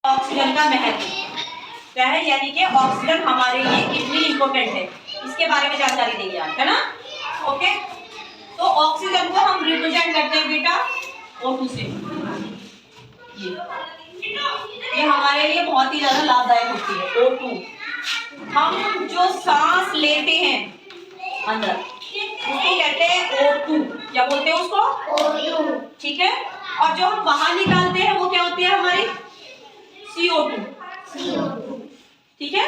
Oxygen का महत्व क्या है, यानी कि ऑक्सीजन हमारे लिए कितनी इंपॉर्टेंट है, इसके बारे में जानकारी देंगे आज, है ना। ओके, तो ऑक्सीजन को हम रिप्रेजेंट करते हैं बेटा O2 से। ये हमारे लिए बहुत ही ज्यादा लाभदायक होती है O2। हम जो सांस लेते हैं अंदर उसको कहते हैं O2। क्या बोलते हैं उसको? O2। ठीक है, और जो हम बाहर निकालते हैं वो क्या होती है हमारी? CO2। ठीक है,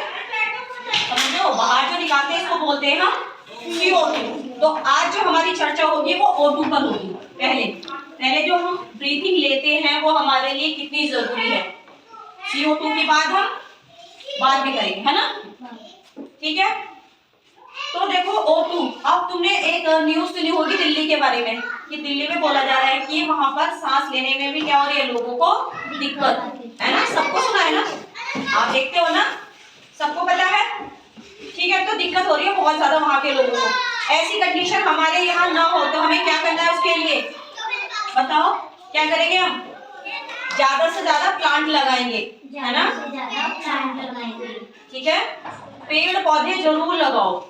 समझो, बाहर जो निकालते हैं इसको बोलते हैं हम CO2। तो आज जो हमारी चर्चा होगी वो O2 पर होगी। पहले जो हम ब्रीथिंग लेते हैं वो हमारे लिए कितनी जरूरी है, CO2 की बात हम बाद में करेंगे, है ना। ठीक है, तो देखो O2। अब तुमने एक न्यूज सुनी होगी दिल्ली के बारे में, कि दिल्ली में बोला जा रहा है कि वहां पर सांस लेने में भी क्या हो रही है, लोगों को दिक्कत, है ना। सबको सुना है ना, आप देखते हो ना, सबको पता है। ठीक है, तो दिक्कत हो रही है बहुत ज्यादा वहां के लोगों को। ऐसी कंडीशन हमारे यहाँ ना हो तो हमें क्या करना है उसके लिए, बताओ क्या करेंगे हम? ज्यादा से ज्यादा प्लांट लगाएंगे, है ना। ठीक है, पेड़ पौधे जरूर लगाओ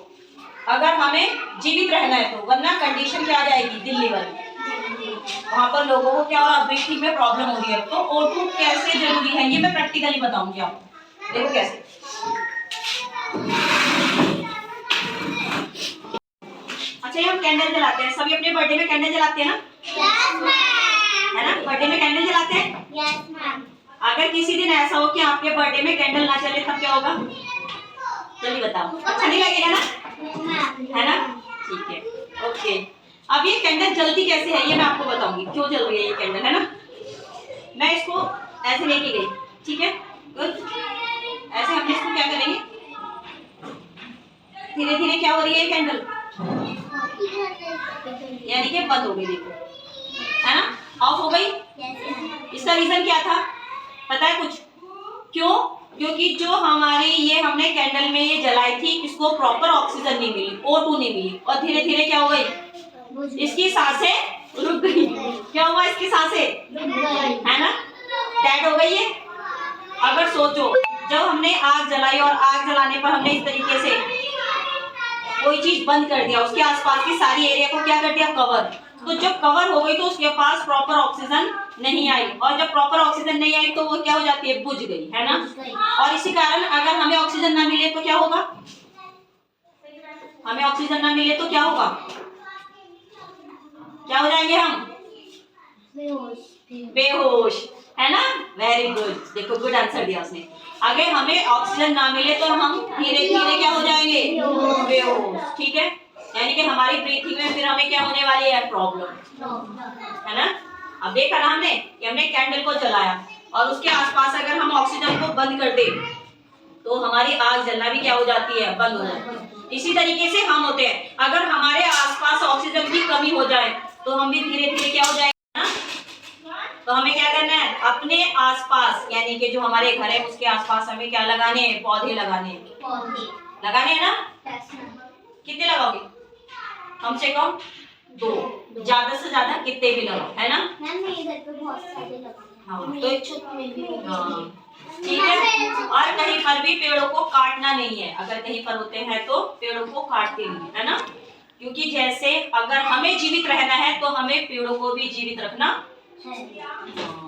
अगर हमें जीवित रहना है तो, वरना कंडीशन क्या आ जाएगी दिल्ली वाली, वहां पर लोगों को क्या हो रहा है, ब्रीथिंग में प्रॉब्लम हो रही है। तो O2 कैसे जरूरी है ये मैं प्रैक्टिकली बताऊंगी आपको, देखो कैसे। अच्छा, ये हम कैंडल जलाते हैं, सभी अपने बर्थडे में कैंडल जलाते हैं ना? है ना, बर्थडे में कैंडल जलाते हैं। अगर किसी दिन ऐसा हो कि आपके बर्थडे में कैंडल ना चले तब क्या होगा, जल्दी बताओ। अच्छा नहीं लगेगा ना, है ना। ठीक है, ओके। अब ये कैंडल जलती कैसे है ये मैं आपको बताऊंगी, क्यों जल रही है ये कैंडल, है ना। मैं इसको ऐसे लेके गई, ठीक है, ऐसे हमने इसको क्या करेंगे, धीरे धीरे क्या हो रही है कैंडल, यानी कि बंद हो गई, देखो, है ना, ऑफ हो गई। इसका रीजन क्या था पता है कुछ? क्यों? क्योंकि जो हमारी ये हमने कैंडल में ये जलाई थी, इसको प्रॉपर ऑक्सीजन नहीं मिली, O2 नहीं मिली, और धीरे धीरे क्या हो गई, इसकी सांसें रुक गई। क्या हुआ, इसकी सांसें, है ना, डेड हो गई ये। अगर सोचो, जब हमने आग जलाई और आग जलाने पर हमने इस तरीके से कोई चीज बंद कर दिया, उसके आसपास की सारी एरिया को क्या कर दिया, कवर, तो जब कवर हो गई तो उसके पास प्रॉपर ऑक्सीजन नहीं आई, और जब प्रॉपर ऑक्सीजन नहीं आई तो वो क्या हो जाती है, बुझ गई, है ना। और इसी कारण अगर हमें ऑक्सीजन ना मिले तो क्या होगा, हमें ऑक्सीजन ना मिले तो क्या होगा, क्या हो जाएंगे हम, बेहोश, है ना। वेरी गुड, देखो गुड आंसर दिया उसने। अगर हमें ऑक्सीजन ना मिले तो हम धीरे धीरे क्या हो जाएंगे, बेहोश। ठीक है, यानी कि हमारी ब्रीथिंग में फिर हमें क्या होने वाली है, प्रॉब्लम, है ना। अब देखा ना हमने कि हमने कैंडल को जलाया और उसके आसपास अगर हम ऑक्सीजन को बंद कर दे तो हमारी आग जलना भी क्या हो जाती है, बंद हो जाती है। इसी तरीके से हम होते हैं, अगर हमारे आसपास ऑक्सीजन की कमी हो जाए तो हम भी धीरे धीरे क्या हो जाएगा ना। तो हमें क्या करना है, अपने आसपास यानी कि जो हमारे घर है उसके आसपास हमें क्या लगाने हैं, पौधे लगाने हैं ना। कितने लगाओगे, कम से कम 2, ज्यादा से ज्यादा कितने भी लगाओ, है ना। हाँ, तो हाँ, ठीक है। और कहीं पर भी पेड़ों को काटना नहीं है, अगर कहीं पर होते हैं तो पेड़ों को काटते नहीं, है ना। क्योंकि जैसे अगर हमें जीवित रहना है तो हमें पेड़ों को भी जीवित रखना है।